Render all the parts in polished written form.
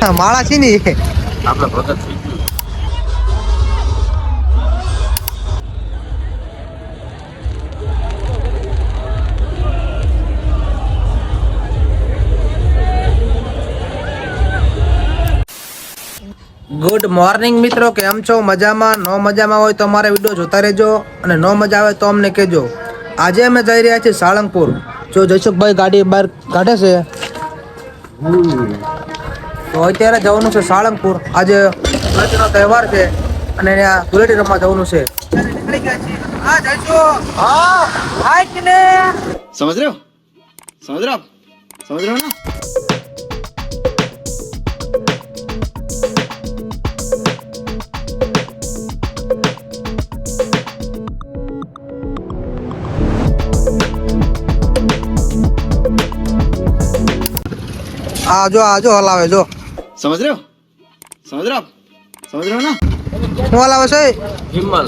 માળા છે ને આપણે ભગત થઈ ગયું. ગુડ મોર્નિંગ મિત્રો, કેમ છો? મજામાં? નો મજામાં હોય તો અમારા વિડીયો જોતા રહેજો અને નો મજા આવે તો અમને કહેજો. આજે અમે જઈ રહ્યા છીએ સાળંગપુર. જો જયસુખભાઈ ગાડી બહાર કાઢે છે તો અત્યારે જવાનું છે સાળંગપુર. આજે ધૂળેટીનો તહેવાર છે અને ત્યાં ધૂળેટી રમવા જવાનું છે. હા જયસુખ, હા હાય કિને समझ रहे हो समझ रहे हो आप समझ रहे हो ना. આજો હલાવે જો. समझ रहे हो आप समझ रहे हो ना. હું હલાવે છે? હિમલ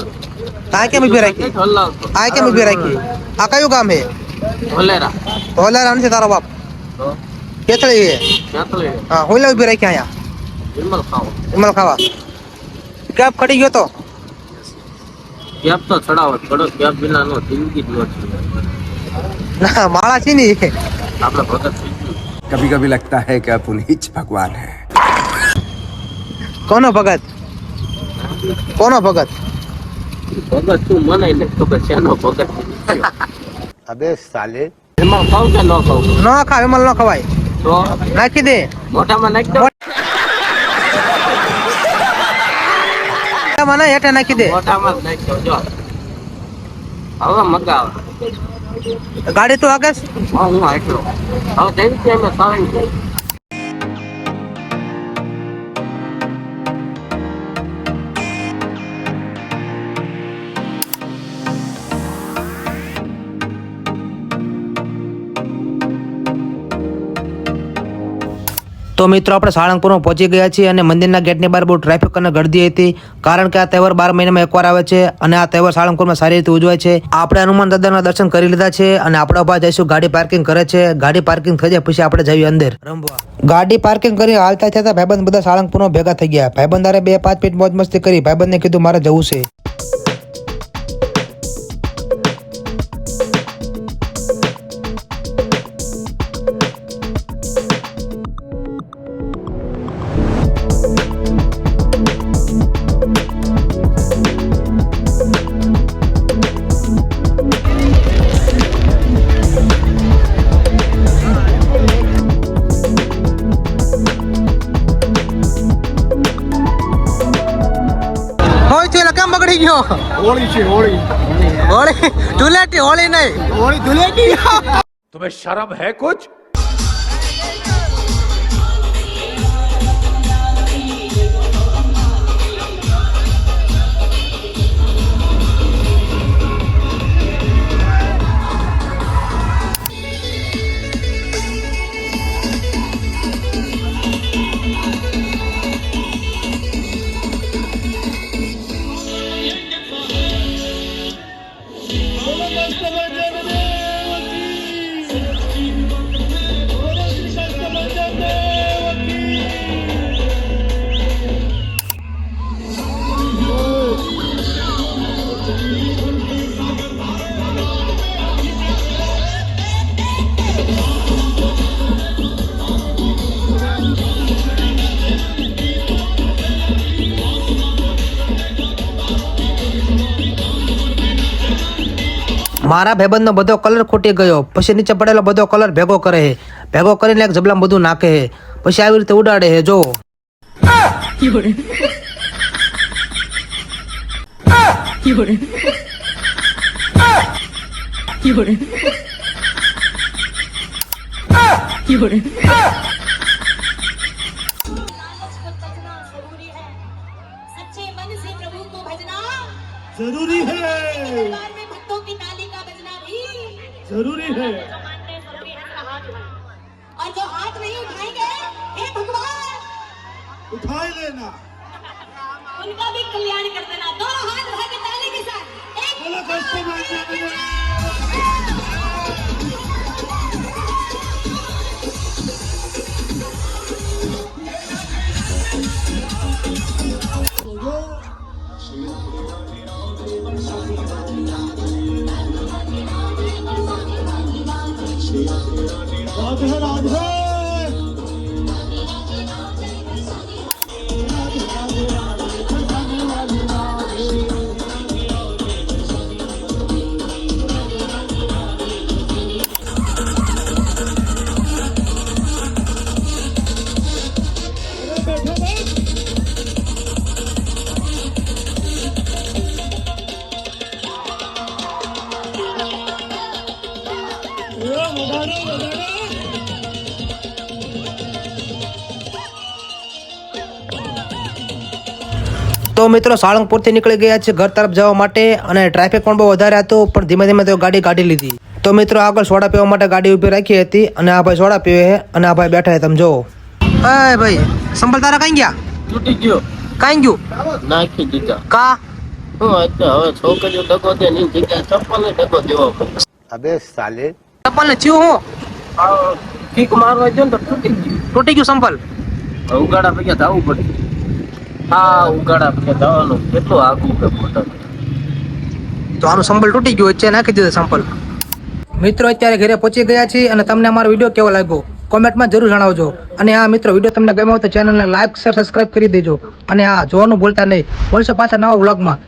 આ કેમ ઉભી રાખી? હલાવતો આ કેમ ઉભી રાખી? આ કયું ગામ હે? ઓલેરા હોલારા નથી તારો બાપ? તો કેતળી હે? ચાતલે હા, હોલા ઉભી રાખી અહીંયા હિમલ ખાઓ. વિમલ ખાવા. કેપ ખડી ગયો તો કેપ તો ચડાવો થોડો કેપ વિના નો જિંદગી જ નો છે. ના માળા છે ને આપણે ભગત થઈ ગયું. कभी कभी लगता है कि अपन ही भगवान है. કોનો ભગત? કોનો ભગત? ભગત તું મને ને તો કે શેનો ભગત? અબે સાલે, હિમલ ખાવ કે ન ખાવ? નો ખા, વિમલ નો ખવાય. તો નાખી દે મોઢામાં નાખી દો. મને હેઠે નાખી દે. મોઢામાં જ નાખી દો. જો હવે મગાવ. ગાડી તો આગળ હા હું આટલો હવે તેવી છે મેં સારી. તો મિત્રો આપણે સાળંગપુરમાં પહોંચી ગયા છીએ અને મંદિરના ગેટની બહાર બહુ ટ્રાફિક અને ગળદી હતી, કારણ કે આ તહેવાર 12 મહિનામાં એકવાર આવે છે અને આ તહેવાર સાળંગપુરમાં સારી રીતે ઉજવાય છે. આપણે હનુમાન દાદાના દર્શન કરી લીધા છે અને આપણા ભાઈ જઈશું ગાડી પાર્કિંગ કરે છે. ગાડી પાર્કિંગ થઈ જાય પછી આપણે જઈએ અંદર રમવા. ગાડી પાર્કિંગ કરી હાલતા થતા ભાઈબંધ બધા સાળંગપુરમાં ભેગા થઈ ગયા. ભાઈબંધારે 2-5 મિનિટ મોજ મસ્તી કરી. ભાઈબંધને કીધું મારે જવું છે. કેમ બગડી ગયો? होली છે होली હોળી ધૂળેટી, હોળી નહીં. होली धुलेटी. तुम्हें शर्म है कुछ? મારા ભાઈબંધનો બધો કલર ખૂટી ગયો. પછી નીચે પડેલો બધો કલર ભેગો કરે છે. ભેગો કરીને એક જબલામાં બધું નાખે છે. પછી આવી રીતે ઉડાડે છે. જો जरूरी है जरूरी है. और जो हाथ नहीं उठाएंगे हे भगवान उठाई लेना. उनका भी कल्याण कर देना. दोनों हाथ उठा के ताली के साथ एक बोला कैसे मानना. राधे राधे તો મિત્રો સાળંગપુરથી નીકળી ગયા છે ઘર તરફ જવા માટે અને ટ્રાફિક પણ બહુ વધારે હતું પણ ધીમે ધીમે તેઓ ગાડી કાઢી લીધી. તો મિત્રો આગળ સોડા પીવા માટે ગાડી ઊભી રાખી હતી અને આ ભાઈ સોડા પીવે છે અને આ ભાઈ બેઠા છે તમે જોવો. એ ભાઈ સંભળ તારા કઈ ગયા? તૂટી ગયો, કઈ ગયું? નાખી દીધા. કા? હું અત્યારે હવે છોકરીઓ ડગો દે ની જગ્યાએ ચપ્પલ ને ડગો દેવો પડે. अबे साले ચપ્પલ ને થયું હું? આ કિક મારવા ગયો ને તો તૂટી ગયું. તૂટી ગયું સંપલ? હવે ઉગાડા પૈકી ધાવવું પડે. હા ઉગાડા પૈકી ધાવાનું કેટલું આગું કે મોટા. તો આનું સંપલ તૂટી ગયું વચ્ચે નાખી દીધું સંપલ. મિત્રો અત્યારે ઘરે પહોંચી ગયા છીએ અને તમને અમારો વિડીયો કેવો લાગ્યો કોમેન્ટમાં જરૂર જણાવજો. અને આ મિત્રો વિડીયો તમને ગમ્યો હોય તો ચેનલને લાઈક શેર સબસ્ક્રાઇબ કરી દેજો અને આ જોવાનું ભૂલતા નહીં. મળશે પાછા નવા વ્લોગમાં.